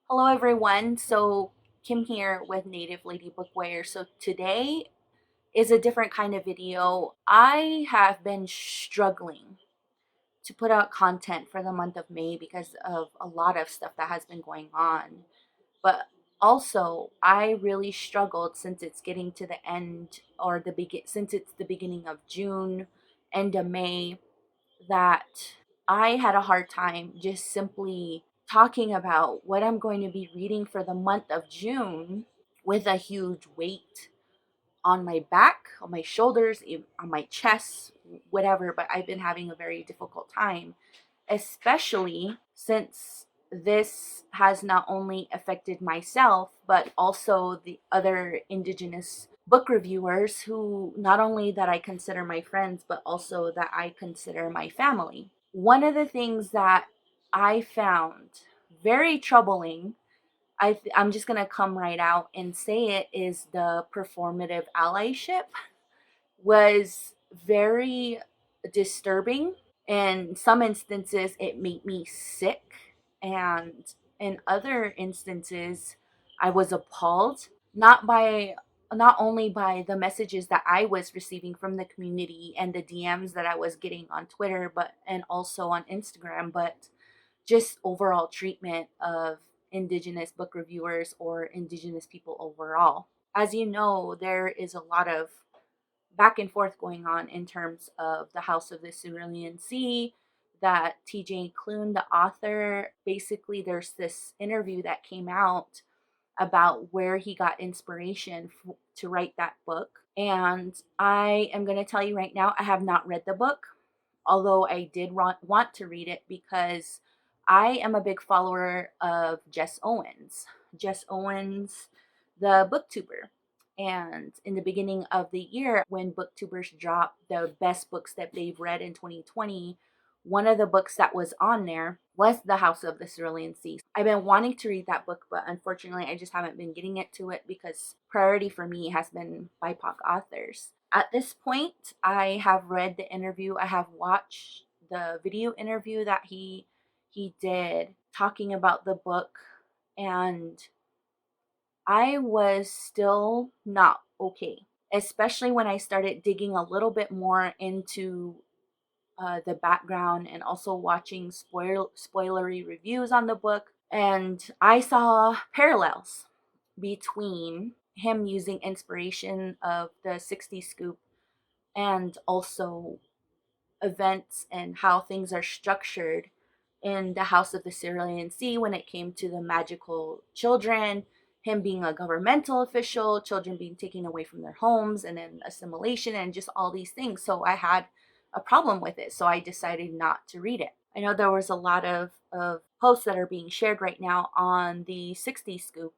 Hello everyone. So Kim here with Native Lady Bookwear. So today is a different kind of video. I have been struggling to put out content for the month of May because of a lot of stuff that has been going on. But also, I really struggled since it's getting to the end or since it's the beginning of June, end of May, that I had a hard time just simply talking about what I'm going to be reading for the month of June with a huge weight on my back, on my shoulders, on my chest, whatever. But I've been having a very difficult time, especially since this has not only affected myself, but also the other Indigenous book reviewers who not only that I consider my friends, but also that I consider my family. One of the things that I found very troubling, I'm just going to come right out and say it, is the performative allyship was very disturbing. In some instances, it made me sick, and in other instances, I was appalled not only by the messages that I was receiving from the community and the DMs that I was getting on Twitter, but and also on Instagram, but just overall treatment of Indigenous book reviewers or Indigenous people overall. As you know, there is a lot of back and forth going on in terms of the House of the Cerulean Sea. That TJ Klune, the author, basically there's this interview that came out about where he got inspiration to write that book. And I am going to tell you right now, I have not read the book, although I did want to read it because I am a big follower of Jess Owens. Jess Owens, the Booktuber. And in the beginning of the year, when Booktubers dropped the best books that they've read in 2020, one of the books that was on there was The House of the Cerulean Sea. I've been wanting to read that book, but unfortunately, I just haven't been getting it to it because priority for me has been BIPOC authors. At this point, I have read the interview. I have watched the video interview that he did talking about the book, and I was still not okay, especially when I started digging a little bit more into the background and also watching spoilery reviews on the book. And I saw parallels between him using inspiration of the 60s scoop and also events and how things are structured in the House of the Cerulean Sea when it came to the magical children, him being a governmental official, children being taken away from their homes, and then assimilation and just all these things. So I had a problem with it. So I decided not to read it. I know there was a lot of posts that are being shared right now on the 60s scoop.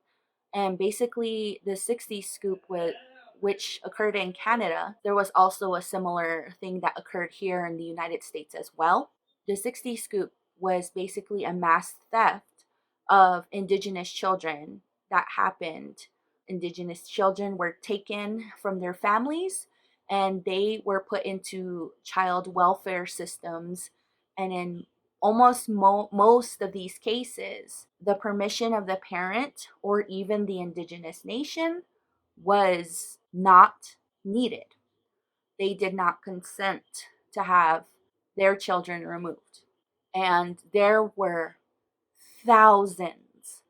And basically, the 60s scoop was which occurred in Canada, there was also a similar thing that occurred here in the United States as well. The 60s scoop was basically a mass theft of Indigenous children that happened. Indigenous children were taken from their families and they were put into child welfare systems. And in most of these cases, the permission of the parent or even the Indigenous nation was not needed. They did not consent to have their children removed. And there were thousands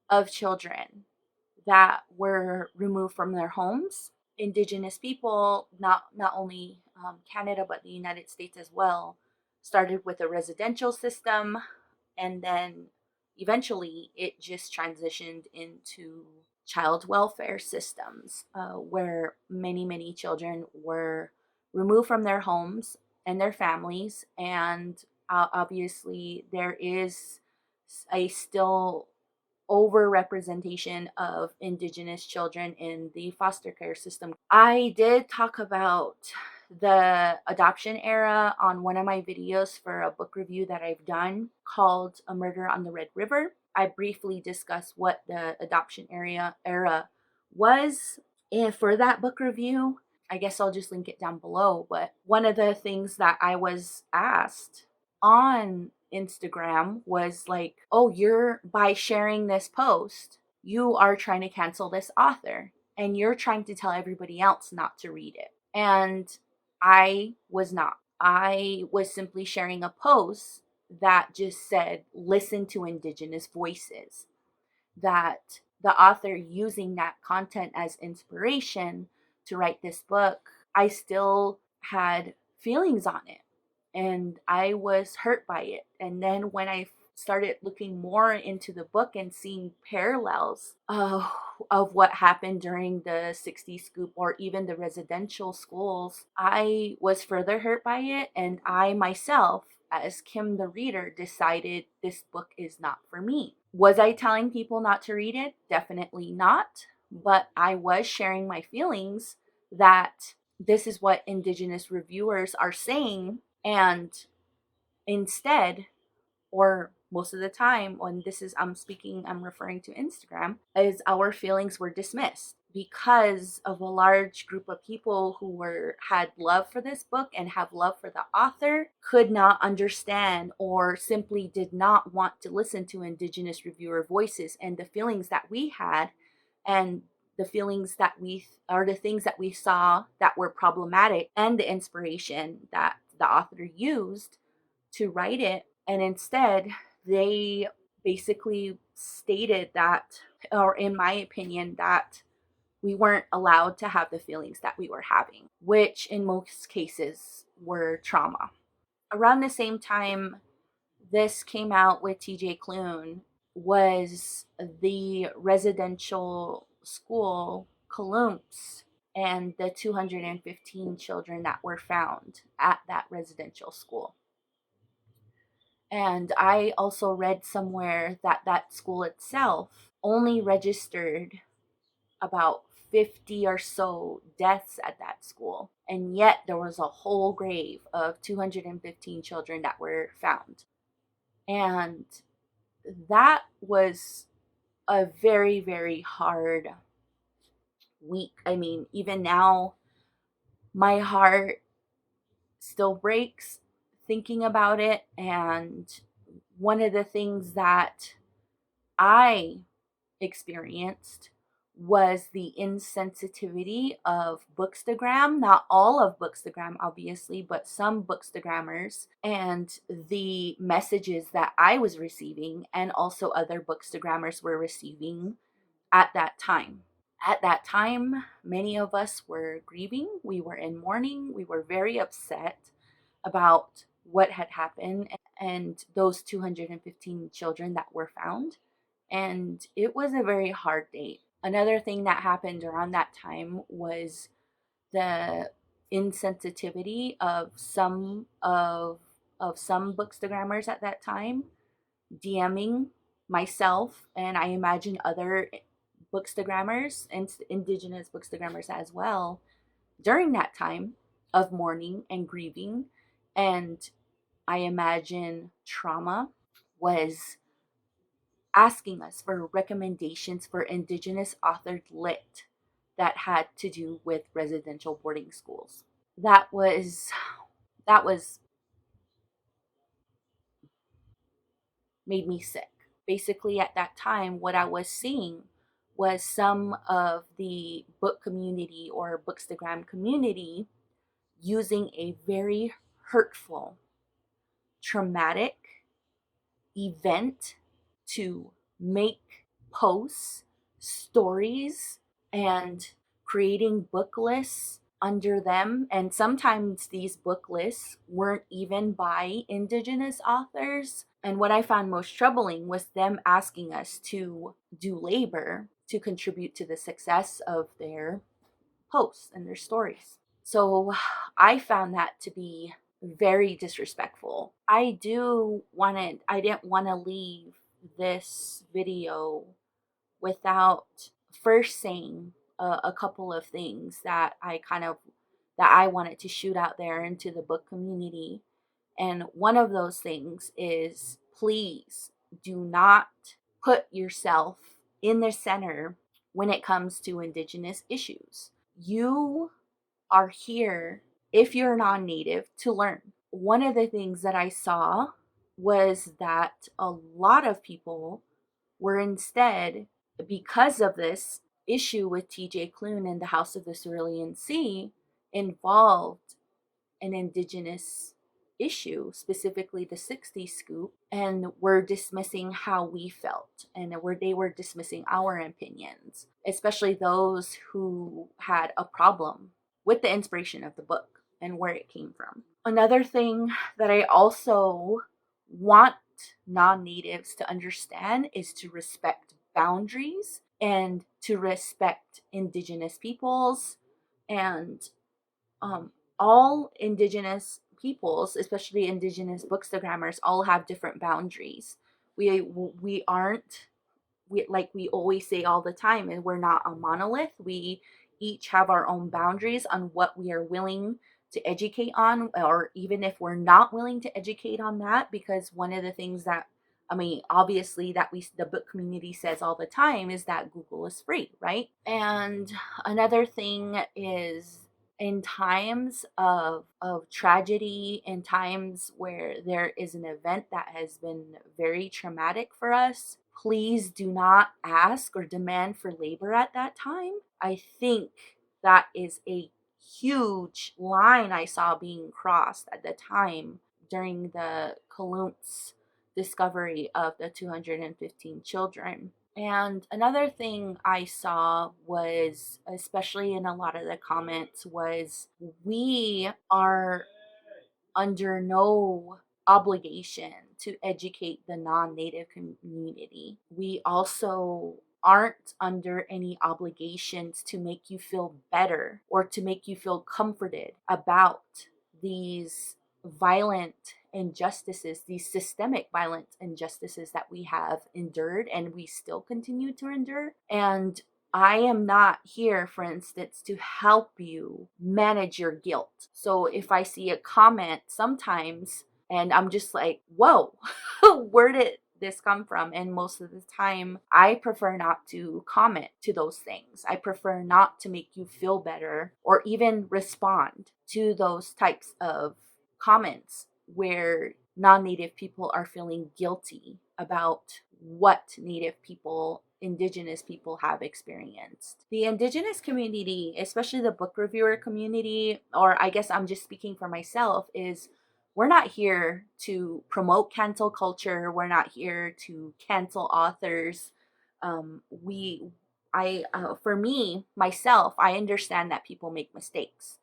of children that were removed from their homes. Indigenous people, not only Canada, but the United States as well, started with a residential system, and then eventually it just transitioned into child welfare systems where many children were removed from their homes and their families. And obviously there is a still overrepresentation of Indigenous children in the foster care system. I did talk about the adoption era on one of my videos for a book review that I've done called A Murder on the Red River. I briefly discussed what the adoption era was. And for that book review, I guess I'll just link it down below. But one of the things that I was asked on Instagram was like, oh, you're, by sharing this post, you are trying to cancel this author and you're trying to tell everybody else not to read it. And I was not. I was simply sharing a post that just said, listen to Indigenous voices. That the author using that content as inspiration to write this book, I still had feelings on it and I was hurt by it. And then when I started looking more into the book and seeing parallels of what happened during the 60s scoop or even the residential schools, I was further hurt by it. And I myself, as Kim the reader, decided this book is not for me. Was I telling people not to read it? Definitely not. But I was sharing my feelings that this is what Indigenous reviewers are saying. And instead, or most of the time when I'm referring to Instagram, is our feelings were dismissed because of a large group of people who had love for this book and have love for the author could not understand or simply did not want to listen to Indigenous reviewer voices and the feelings that we had, and the feelings that we are the things that we saw that were problematic, and the inspiration that the author used to write it. And instead, they basically stated that, or in my opinion, that we weren't allowed to have the feelings that we were having, which in most cases were trauma. Around the same time this came out with TJ Klune was the residential school Columps and the 215 children that were found at that residential school. And I also read somewhere that that school itself only registered about 50 or so deaths at that school. And yet there was a whole grave of 215 children that were found. And that was a very, very hard week. I mean, even now, my heart still breaks thinking about it. And one of the things that I experienced was the insensitivity of Bookstagram. Not all of Bookstagram, obviously, but some Bookstagrammers, and the messages that I was receiving and also other Bookstagrammers were receiving at that time. At that time, many of us were grieving. We were in mourning. We were very upset about what had happened and those 215 children that were found. And it was a very hard date. Another thing that happened around that time was the insensitivity of some bookstagrammers at that time DMing myself, and I imagine other bookstagrammers and Indigenous bookstagrammers as well during that time of mourning and grieving. And I imagine trauma was asking us for recommendations for Indigenous authored lit that had to do with residential boarding schools. That was made me sick. Basically, at that time, what I was seeing was some of the book community or Bookstagram community using a very hurtful, traumatic event to make posts, stories, and creating book lists under them. And sometimes these book lists weren't even by Indigenous authors. And what I found most troubling was them asking us to do labor to contribute to the success of their posts and their stories. So I found that to be very disrespectful. I didn't want to leave this video without first saying a couple of things that I wanted to shoot out there into the book community. And one of those things is, please do not put yourself in the center when it comes to Indigenous issues. You are here, if you're non-native, to learn. One of the things that I saw was that a lot of people were instead, because of this issue with TJ Klune and the House of the Cerulean Sea, involved an Indigenous issue, specifically the 60s scoop, and were dismissing how we felt, and they were dismissing our opinions, especially those who had a problem with the inspiration of the book and where it came from. Another thing that I also want non-natives to understand is to respect boundaries and to respect Indigenous peoples, and all Indigenous peoples, especially Indigenous bookstagrammers, all have different boundaries. We aren't, like we always say all the time, and we're not a monolith. We each have our own boundaries on what we are willing to educate on, or even if we're not willing to educate on that, because one of the things that, I mean, obviously that the book community says all the time is that Google is free, right? And another thing is, in times of tragedy, in times where there is an event that has been very traumatic for us, please do not ask or demand for labor at that time. I think that is a huge line I saw being crossed at the time during the Colunt's discovery of the 215 children. And another thing I saw was, especially in a lot of the comments, was we are under no obligation to educate the non-native community. We also aren't under any obligations to make you feel better or to make you feel comforted about these violent injustices, these systemic violent injustices that we have endured and we still continue to endure. And I am not here, for instance, to help you manage your guilt. So if I see a comment sometimes and I'm just like, whoa, where did this come from? And most of the time, I prefer not to comment to those things. I prefer not to make you feel better or even respond to those types of comments where non-native people are feeling guilty about what native people, Indigenous people have experienced. The Indigenous community, especially the book reviewer community, or I guess I'm just speaking for myself, is we're not here to promote cancel culture. We're not here to cancel authors. For me, myself, I understand that people make mistakes,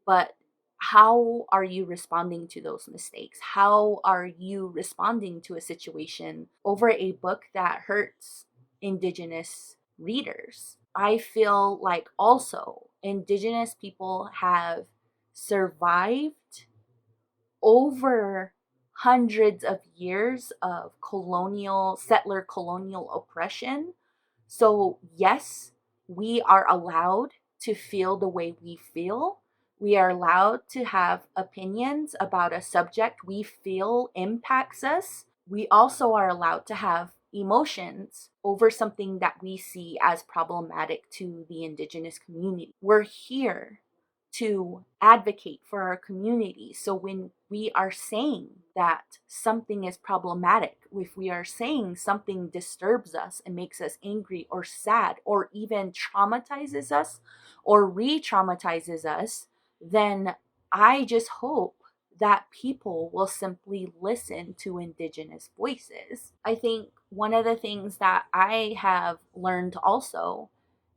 but how are you responding to those mistakes? How are you responding to a situation over a book that hurts Indigenous readers? I feel like also Indigenous people have survived over hundreds of years of settler colonial oppression. So, yes, we are allowed to feel the way we feel. We are allowed to have opinions about a subject we feel impacts us. We also are allowed to have emotions over something that we see as problematic to the Indigenous community. We're here to advocate for our community. So when we are saying that something is problematic, if we are saying something disturbs us and makes us angry or sad or even traumatizes us or re-traumatizes us, then I just hope that people will simply listen to Indigenous voices. I think one of the things that I have learned also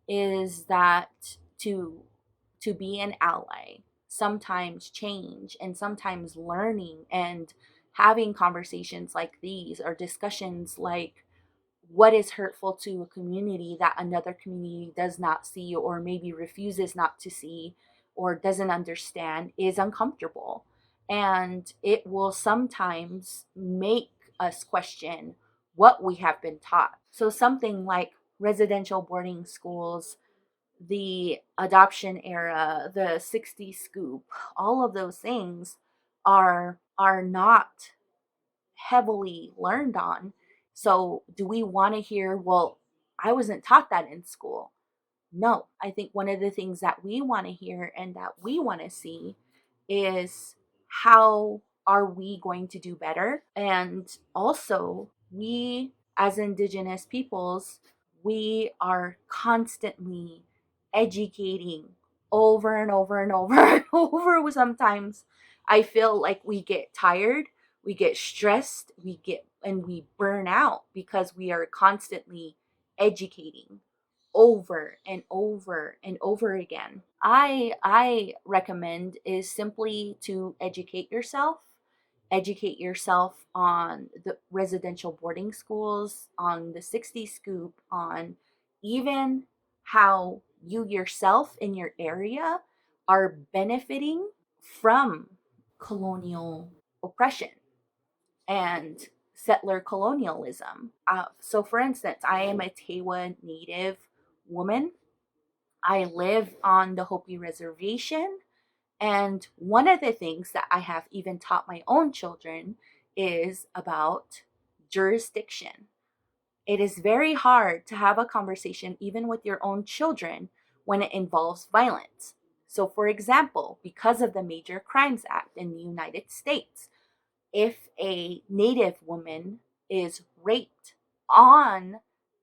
is that to be an ally, sometimes change and sometimes learning and having conversations like these or discussions like what is hurtful to a community that another community does not see or maybe refuses not to see or doesn't understand is uncomfortable. And it will sometimes make us question what we have been taught. So something like residential boarding schools, the adoption era, the 60s scoop, all of those things are not heavily learned on. So do we want to hear, well, I wasn't taught that in school? No, I think one of the things that we want to hear and that we want to see is how are we going to do better? And also, we as Indigenous peoples, we are constantly educating over and over and over and over. Sometimes I feel like we get tired, we get stressed, we burn out because we are constantly educating over and over and over again. I recommend is simply to educate yourself on the residential boarding schools, on the 60 scoop, on even how you yourself in your area are benefiting from colonial oppression and settler colonialism. So, for instance, I am a Tewa Native woman. I live on the Hopi Reservation. And one of the things that I have even taught my own children is about jurisdiction. It is very hard to have a conversation, even with your own children, when it involves violence. So, for example, because of the Major Crimes Act in the United States, if a Native woman is raped on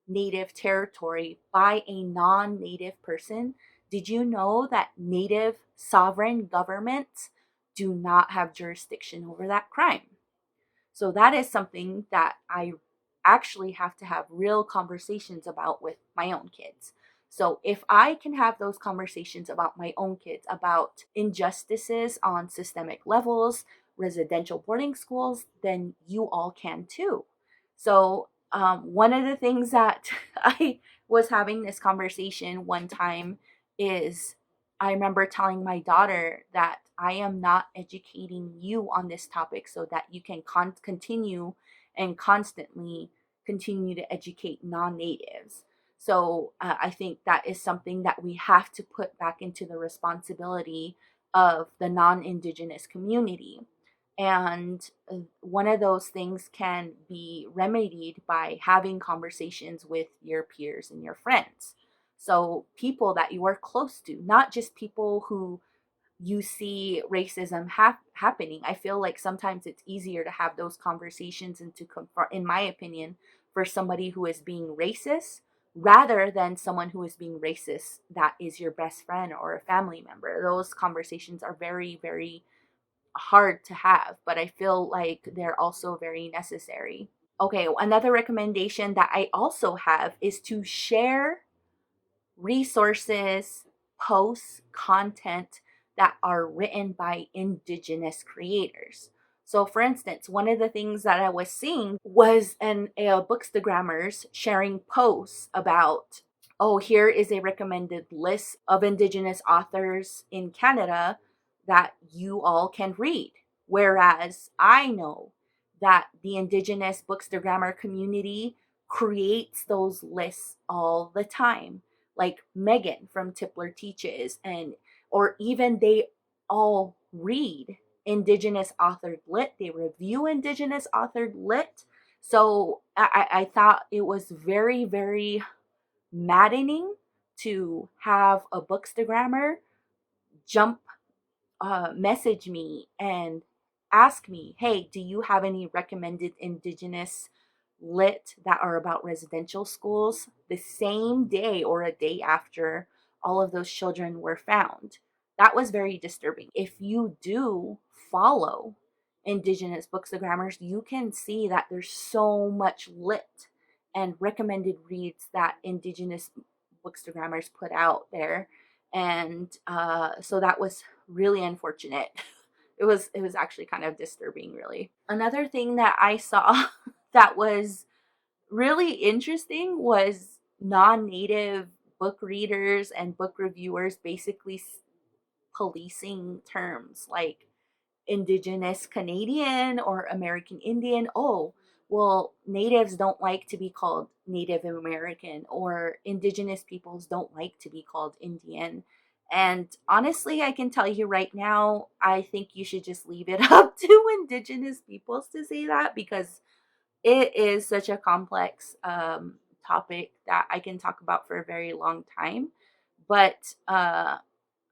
Native territory by a non Native person, did you know that Native sovereign governments do not have jurisdiction over that crime? So that is something that I actually have to have real conversations about with my own kids. So if I can have those conversations about my own kids, about injustices on systemic levels, residential boarding schools, then you all can too. So one of the things that I was having this conversation one time is I remember telling my daughter that I am not educating you on this topic so that you can continue and constantly continue to educate non-natives. So I think that is something that we have to put back into the responsibility of the non-Indigenous community. And one of those things can be remedied by having conversations with your peers and your friends. So, people that you are close to, not just people who you see racism happening. I feel like sometimes it's easier to have those conversations and to confront, in my opinion, for somebody who is being racist rather than someone who is being racist that is your best friend or a family member. Those conversations are very, very hard to have, but I feel like they're also very necessary. Okay, another recommendation that I also have is to share resources, posts, content that are written by Indigenous creators. So, for instance, one of the things that I was seeing was a bookstagrammers sharing posts about, oh, here is a recommended list of Indigenous authors in Canada that you all can read. Whereas I know that the Indigenous bookstagrammer community creates those lists all the time, like Megan from Tippler Teaches, and or even they all read Indigenous authored lit, they review Indigenous authored lit. So I thought it was very, very maddening to have a bookstagrammer jump message me and ask me, hey, do you have any recommended Indigenous lit that are about residential schools, the same day or a day after all of those children were found? That was very disturbing. If you do follow Indigenous bookstagrammers, you can see that there's so much lit and recommended reads that Indigenous bookstagrammers put out there. And so that was really unfortunate. It was actually kind of disturbing, really. Another thing that I saw that was really interesting was non-native book readers and book reviewers basically policing terms like Indigenous Canadian or American Indian. Oh, well, natives don't like to be called Native American, or Indigenous peoples don't like to be called Indian. And honestly, I can tell you right now, I think you should just leave it up to Indigenous peoples to say that, because it is such a complex topic that I can talk about for a very long time. But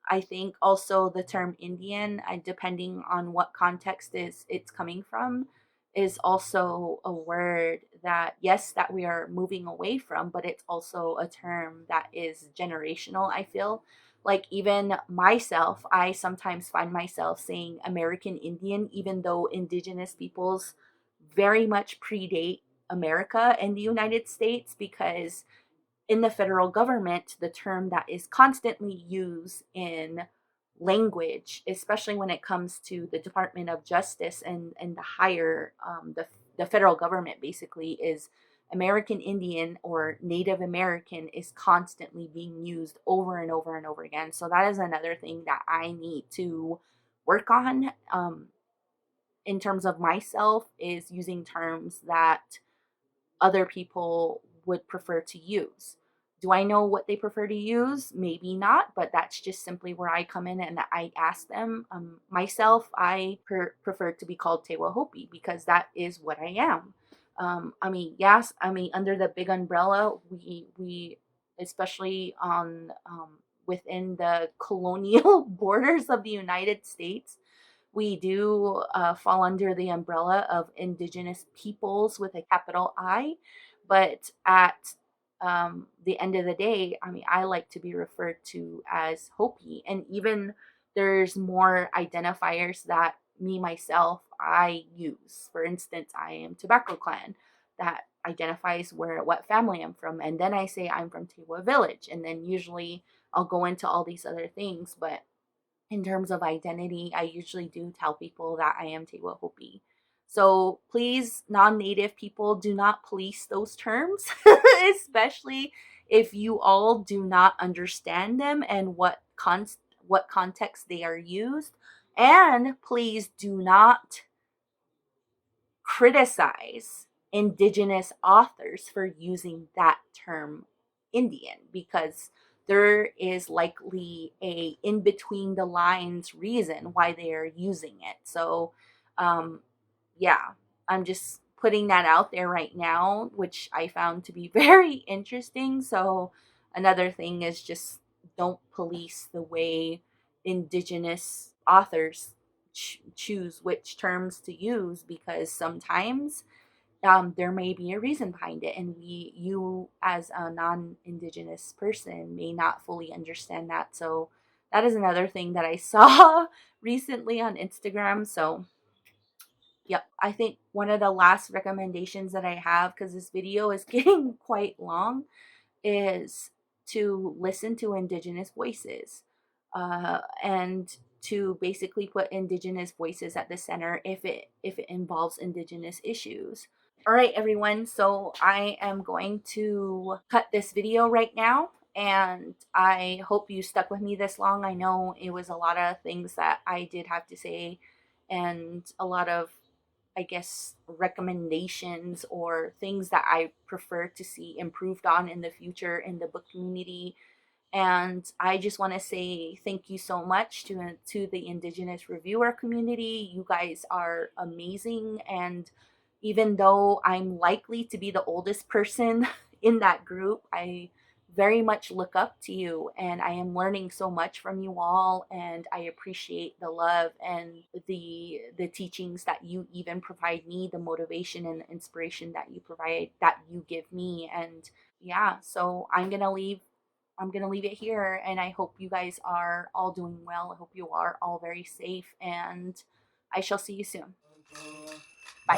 I think also the term Indian, depending on what context is it's coming from, is also a word that, yes, that we are moving away from, but it's also a term that is generational, I feel. Like even myself, I sometimes find myself saying American Indian, even though indigenous peoples very much predate America and the United States, because in the federal government, the term that is constantly used in language, especially when it comes to the Department of Justice and the higher, the federal government basically, is American Indian or Native American is constantly being used over and over and over again. So that is another thing that I need to work on, in terms of myself, is using terms that other people would prefer to use. Do I know what they prefer to use? Maybe not, but that's just simply where I come in and I ask them. Myself, I prefer to be called Tewa Hopi because that is what I am. I mean, yes, I mean, under the big umbrella, we especially on, within the colonial borders of the United States, we do fall under the umbrella of Indigenous peoples with a capital I. But at the end of the day, I mean, I like to be referred to as Hopi. And even there's more identifiers that me, myself, I use. For instance, I am Tobacco Clan. That identifies what family I'm from. And then I say I'm from Tewa Village. And then usually I'll go into all these other things. But in terms of identity, I usually do tell people that I am Tewa Hopi. So please, non-native people, do not police those terms, especially if you all do not understand them and what context they are used. And please do not criticize indigenous authors for using that term Indian, because there is likely a in between the lines reason why they are using it. So yeah, I'm just putting that out there right now, which I found to be very interesting. So another thing is just don't police the way indigenous authors choose which terms to use, because sometimes there may be a reason behind it, and you as a non-indigenous person may not fully understand that. So that is another thing that I saw recently on Instagram. So yep, I think one of the last recommendations that I have, because this video is getting quite long, is to listen to indigenous voices, and to basically put indigenous voices at the center if it involves indigenous issues. All right, everyone. So I am going to cut this video right now, and I hope you stuck with me this long. I know it was a lot of things that I did have to say, and a lot of, I guess, recommendations or things that I prefer to see improved on in the future in the book community. And I just want to say thank you so much to the Indigenous reviewer community. You guys are amazing. And even though I'm likely to be the oldest person in that group, I very much look up to you, and I am learning so much from you all, and I appreciate the love and the teachings that you even provide me, the motivation and the inspiration that you give me. And yeah, so I'm gonna leave it here, and I hope you guys are all doing well. I hope you are all very safe, and I shall see you soon. Bye.